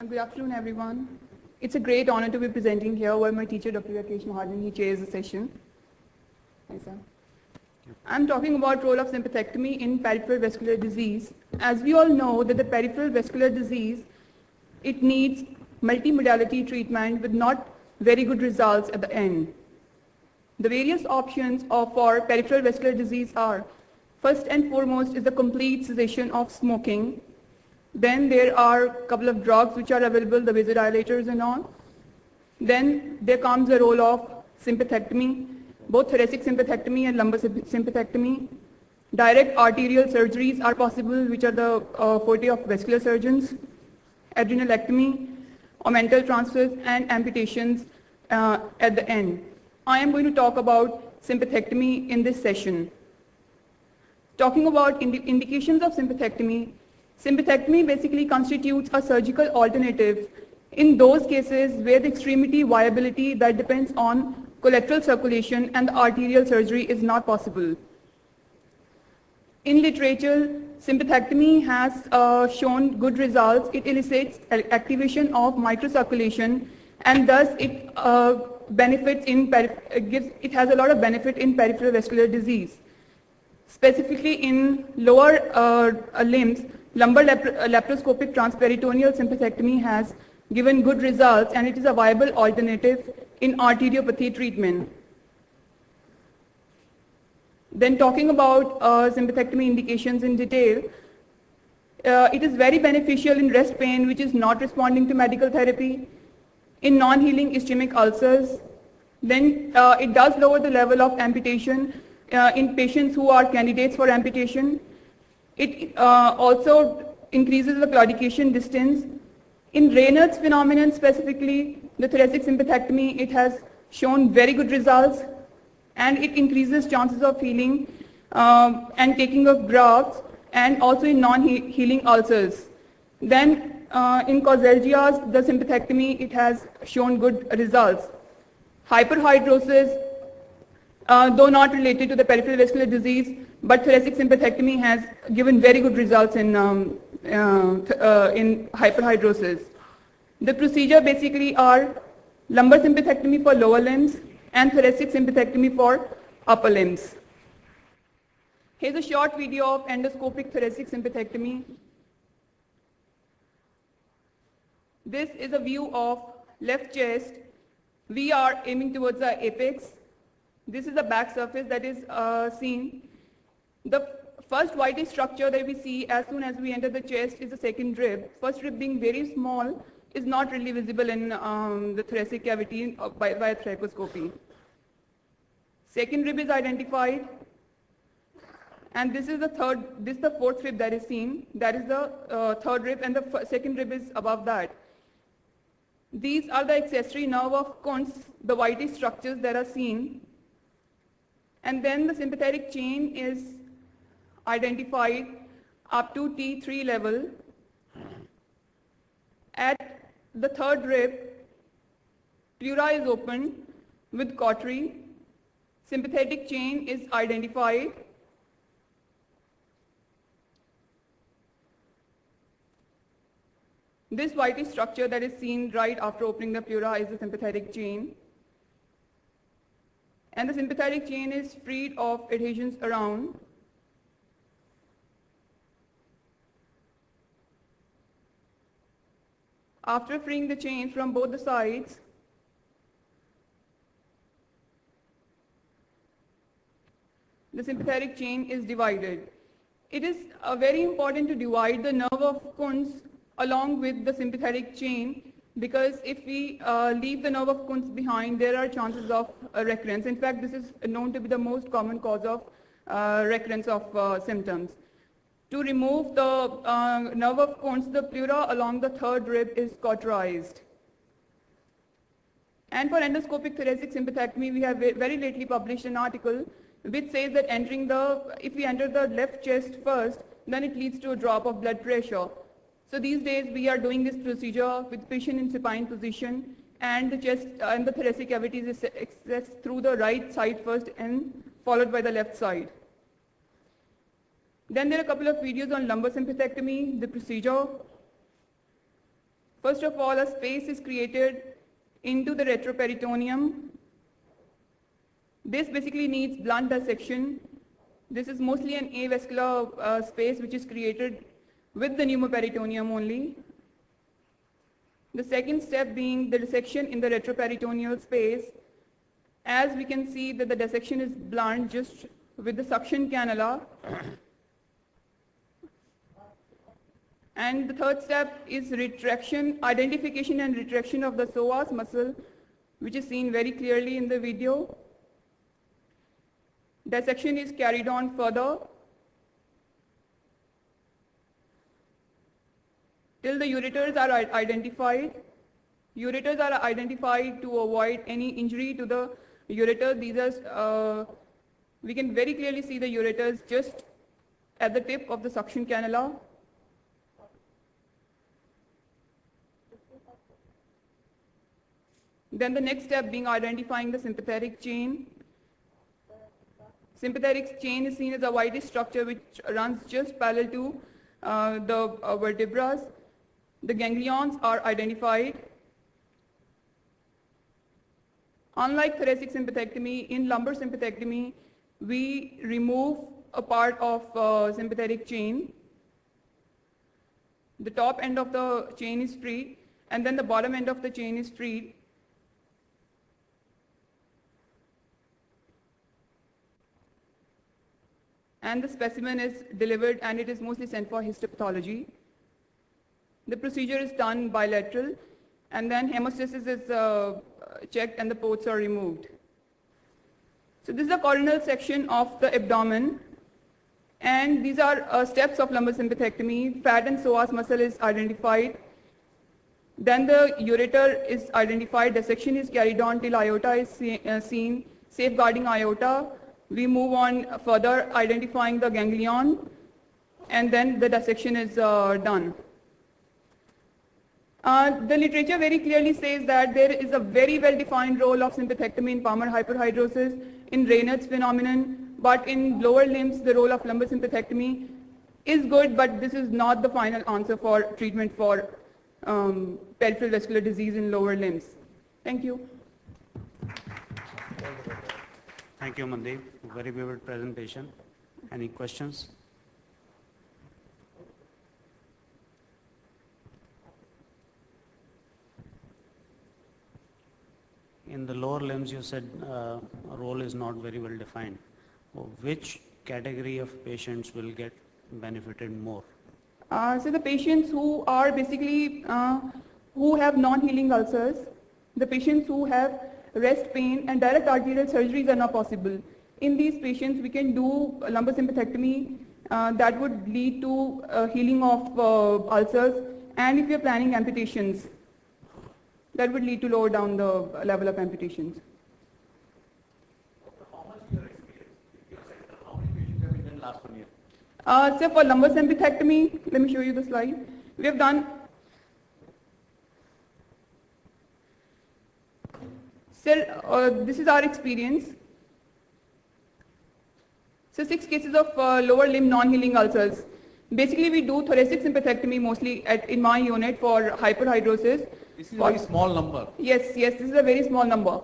Good afternoon, everyone. It's a great honor to be presenting here while my teacher, Dr. Rakesh Mahajan, he chairs the session. Hi, sir. I'm talking about role of sympathectomy in peripheral vascular disease. As we all know that the peripheral vascular disease, it needs multimodality treatment with not very good results at the end. The various options for peripheral vascular disease are, first and foremost is the complete cessation of smoking. Then there are a couple of drugs which are available, the vasodilators and all. Then there comes the role of sympathectomy, both thoracic sympathectomy and lumbar sympathectomy. Direct arterial surgeries are possible, which are the forte of vascular surgeons. Adrenalectomy, omental transfers, and amputations at the end. I am going to talk about sympathectomy in this session. Talking about indications of sympathectomy, sympathectomy basically constitutes a surgical alternative in those cases where the extremity viability that depends on collateral circulation and the arterial surgery is not possible. In literature, sympathectomy has shown good results. It elicits activation of microcirculation, and thus it it has a lot of benefit in peripheral vascular disease. Specifically in lower limbs, lumbar laparoscopic transperitoneal sympathectomy has given good results, and it is a viable alternative in arteriopathy treatment. Then talking about sympathectomy indications in detail, it is very beneficial in rest pain which is not responding to medical therapy, in non-healing ischemic ulcers. Then it does lower the level of amputation in patients who are candidates for amputation. It also increases the claudication distance. In Raynaud's phenomenon specifically, the thoracic sympathectomy, it has shown very good results, and it increases chances of healing and taking of grafts, and also in non-healing ulcers. Then in Coxalgias, the sympathectomy, it has shown good results. Hyperhidrosis, though not related to the peripheral vascular disease, but thoracic sympathectomy has given very good results in hyperhidrosis. The procedure basically are lumbar sympathectomy for lower limbs and thoracic sympathectomy for upper limbs. Here's a short video of endoscopic thoracic sympathectomy. This is a view of left chest. We are aiming towards the apex. This is the back surface that is seen. The first whitish structure that we see as soon as we enter the chest is the second rib. First rib being very small is not really visible in the thoracic cavity by thoracoscopy. Second rib is identified, and this is the fourth rib that is seen. That is the third rib, and the second rib is above that. These are the accessory nerve of Kuntz, the whitish structures that are seen. And then the sympathetic chain is identified up to T3 level. At the third rib, pleura is open with cautery. Sympathetic chain is identified. This whitish structure that is seen right after opening the pleura is the sympathetic chain. And the sympathetic chain is freed of adhesions around. After freeing the chain from both the sides, the sympathetic chain is divided. It is very important to divide the nerve of Kuntz along with the sympathetic chain, because if we leave the nerve of Kuntz behind, there are chances of recurrence. In fact, this is known to be the most common cause of recurrence of symptoms. To remove the nerve of Kuntz, the pleura along the third rib is cauterized. And for endoscopic thoracic sympathectomy, we have very lately published an article which says that if we enter the left chest first, then it leads to a drop of blood pressure. So these days we are doing this procedure with patient in supine position, and the chest and the thoracic cavity is accessed through the right side first and followed by the left side. Then there are a couple of videos on lumbar sympathectomy, the procedure. First of all, a space is created into the retroperitoneum. This basically needs blunt dissection. This is mostly an avascular space which is created with the pneumoperitoneum only. The second step being the dissection in the retroperitoneal space. As we can see that the dissection is blunt just with the suction cannula. And the third step is retraction, identification and retraction of the psoas muscle, which is seen very clearly in the video. Dissection is carried on further till the ureters are identified. Ureters are identified to avoid any injury to the ureter. These are, we can very clearly see the ureters just at the tip of the suction cannula. Then the next step being identifying the sympathetic chain. Sympathetic chain is seen as a whitish structure which runs just parallel to the vertebrae. The ganglions are identified. Unlike thoracic sympathectomy, in lumbar sympathectomy, we remove a part of sympathetic chain. The top end of the chain is free, and then the bottom end of the chain is freed. And the specimen is delivered and it is mostly sent for histopathology. The procedure is done bilateral and then hemostasis is checked and the ports are removed. So this is the coronal section of the abdomen and these are steps of lumbar sympathectomy. Fat and psoas muscle is identified. Then the ureter is identified, dissection is carried on till aorta is seen, safeguarding aorta. We move on further identifying the ganglion and then the dissection is done. The literature very clearly says that there is a very well-defined role of sympathectomy in Palmer hyperhidrosis, in Raynaud's phenomenon, but in lower limbs the role of lumbar sympathectomy is good, but this is not the final answer for treatment for peripheral vascular disease in lower limbs. Thank you. Thank you, Mandeep. Very vivid presentation. Any questions? In the lower limbs, you said role is not very well defined. Which category of patients will get benefited more? So the patients who are basically, who have non-healing ulcers, the patients who have rest pain and direct arterial surgeries are not possible. In these patients, we can do lumbar sympathectomy that would lead to healing of ulcers, and if we are planning amputations, that would lead to lower down the level of amputations. How much is your experience? How many patients have been done last 1 year? So for lumbar sympathectomy, let me show you the slide. We have done. So this is our experience. So 6 cases of lower limb non-healing ulcers. Basically, we do thoracic sympathectomy mostly in my unit for hyperhidrosis. This is a very small number. Yes, this is a very small number.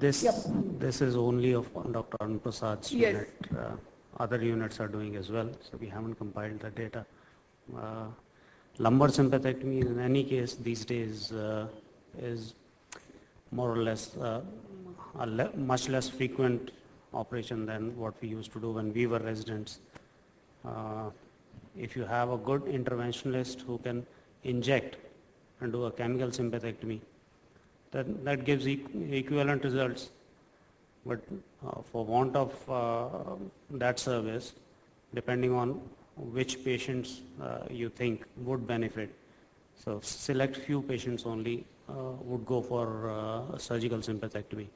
This is only of Dr. Arun Prasad's unit. Other units are doing as well, so we haven't compiled the data. Lumbar sympathectomy, in any case, these days is more or less a much less frequent operation than what we used to do when we were residents. If you have a good interventionalist who can inject and do a chemical sympathectomy, that gives equivalent results. But for want of that service, depending on which patients you think would benefit, so select few patients only would go for surgical sympathectomy.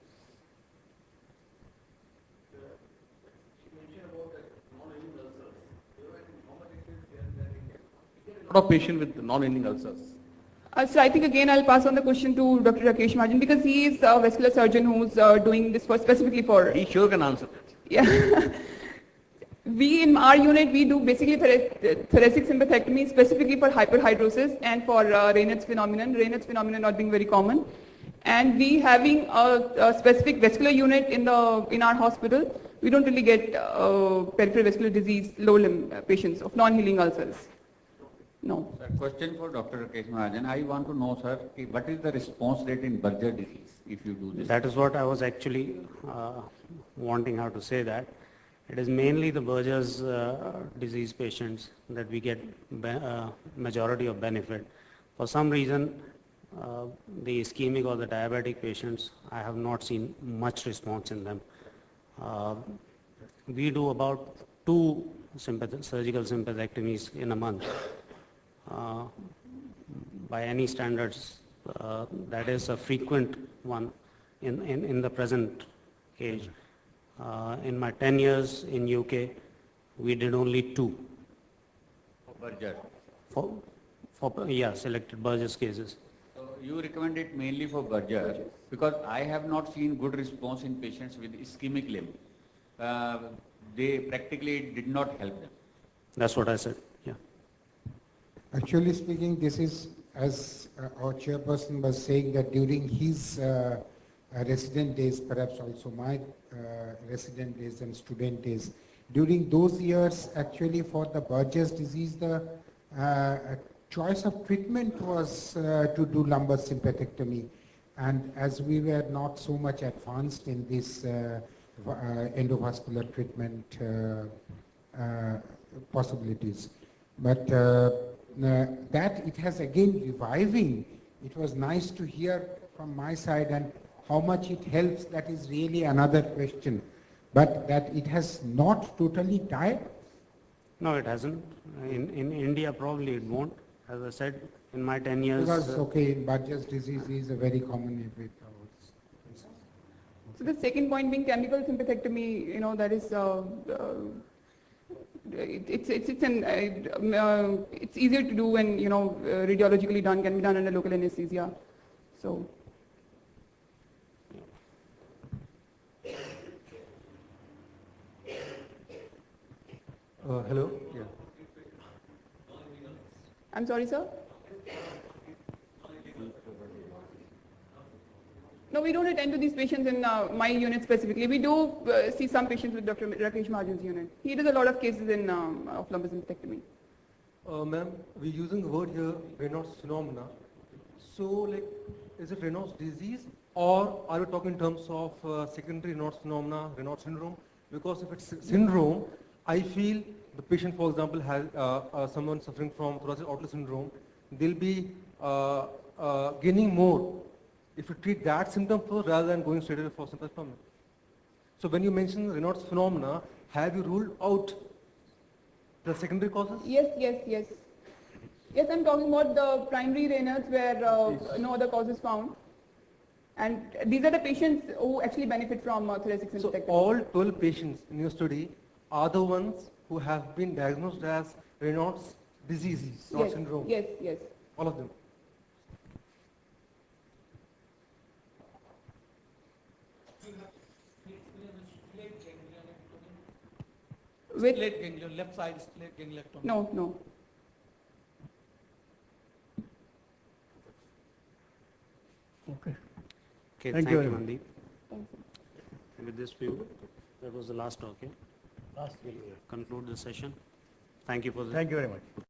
A lot of patients with non-healing ulcers. So I think again I'll pass on the question to Dr. Rakesh Mahajan because he is a vascular surgeon who's doing this specifically for. He sure can answer that. Yeah. We in our unit, we do basically thoracic sympathectomy specifically for hyperhidrosis and for Raynaud's phenomenon not being very common. And we having a specific vascular unit in our hospital, we don't really get peripheral vascular disease, low limb patients of non-healing ulcers. No. Sir, question for Dr. Rakesh Mahajan. I want to know, sir, what is the response rate in Berger disease if you do this? That is what I was actually wanting her to say that. It is mainly the Berger's disease patients that we get majority of benefit. For some reason, the ischemic or the diabetic patients, I have not seen much response in them. We do about 2 surgical sympathectomies in a month. By any standards, that is a frequent one in the present age. In my 10 years in UK, we did only 2. For Berger. For selected Berger's cases. So you recommend it mainly for Berger because I have not seen good response in patients with ischemic limb. They practically did not help them. That's what I said, yeah. Actually speaking, this is, as our chairperson was saying, that during his resident days, perhaps also my resident days and student days, during those years, actually for the Berger's disease, the choice of treatment was to do lumbar sympathectomy. And as we were not so much advanced in this endovascular treatment possibilities, but that it has again reviving. It was nice to hear from my side, and how much it helps, that is really another question. But that it has not totally died. No, it hasn't. In India, probably it won't. As I said, in my 10 years... Because, okay, Berger's disease is a very common event. So the second point being chemical sympathectomy, you know, that is, it's easier to do when, you know, radiologically done, can be done under local anesthesia. So. Hello? Yeah. I'm sorry, sir? No, we don't attend to these patients in my unit specifically. We do see some patients with Dr. Rakesh Mahajan's unit. He does a lot of cases in of lumbar sympathectomy. Ma'am, we're using the word here, Raynaud's phenomena. So, like, is it Raynaud's disease, or are we talking in terms of secondary Raynaud's phenomena, Raynaud's syndrome? Because if it's syndrome, I feel the patient, for example, has someone suffering from thoracic outlet syndrome, they'll be gaining more if you treat that symptom first rather than going straight away for sympathetic phenomena. So when you mention Raynaud's phenomena, have you ruled out the secondary causes? Yes. Yes, I'm talking about the primary Raynaud's where no other cause is found. And these are the patients who actually benefit from thoracic sympathectomy. So all 12 patients in your study are the ones who have been diagnosed as Raynaud's disease, not syndrome? Yes. All of them? With Split ganglion, left side split gangliolectomy. no. Okay. Okay, Thank you very much. Mandeep. With this view, that was the last talk, yeah? Last video. Conclude the session. Thank you for the... Thank you very much.